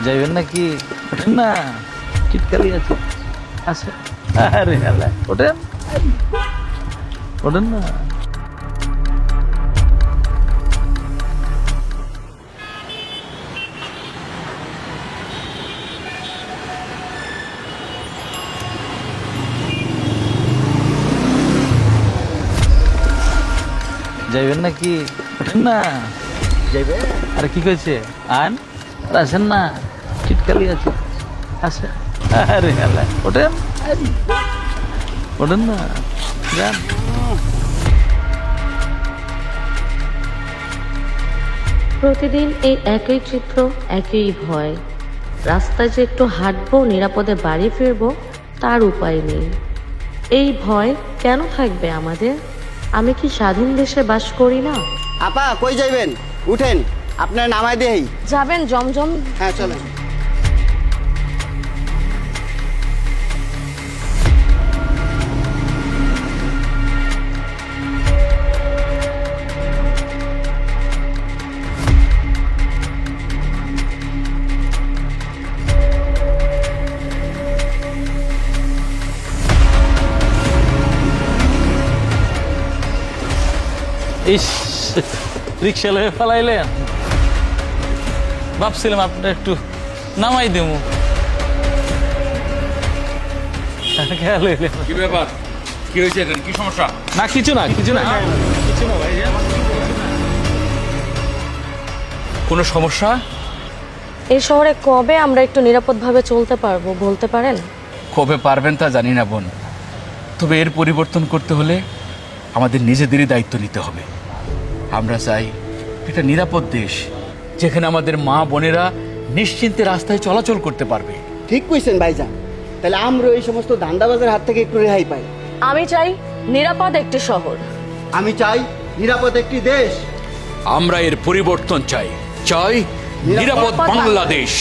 যাইবেন নাকি? ওঠেন না, শীতকালই আছে। আচ্ছা, আরে আল্লাহ, ওঠেন ওঠেন না। যাইবেন নাকি? ওঠেন না। যাইবে? আরে কি কইছে? আন আর আসেন না, শীতকালই আছে। আচ্ছা, আরে আল্লাহ, ওঠেন ওঠেন না, যান। প্রতিদিন এই একই চিত্র, একই ভয়। রাস্তায় যে একটু হাঁটবো, নিরাপদে বাড়ি ফিরবো, তার উপায় নেই। এই ভয় কেন থাকবে আমাদের? আমি কি স্বাধীন দেশে বাস করি না? আপা কই যাইবেন? উঠেন, আপনার নামাই দেই। যাবেন জমজম? হ্যাঁ চলেন। ইস, রিক্সা লয়ে ফেলাইলেন। ভাবছিলাম আপনার একটু নামাই দেবো। খেয়াল হইলেন কি ব্যাপার? কি হয়েছে? এখানে কি সমস্যা? না, কিছু না, কিছু না, কিছু না ভাই। কোনো সমস্যা? এই শহরে কবে আমরা একটু নিরাপদভাবে চলতে পারবো বলতে পারেন? কবে পারবেন তা জানি না বোন, তবে এর পরিবর্তন করতে হলে আমাদের নিজেদেরই দায়িত্ব নিতে হবে। আমরা চাই একটা নিরাপদ দেশ, যেখানে আমাদের মা বোনেরা নিশ্চিন্তে রাস্তায় চলাচল করতে পারবে। ঠিক কইছেন ভাইজান। তাহলে আমরা এই সমস্ত ধান্দাবাজের হাত থেকে একটু রেহাই পাই। আমি চাই নিরাপদ একটি শহর। আমি চাই নিরাপদ একটি দেশ। আমরা এর পরিবর্তন চাই, চাই নিরাপদ বাংলাদেশ।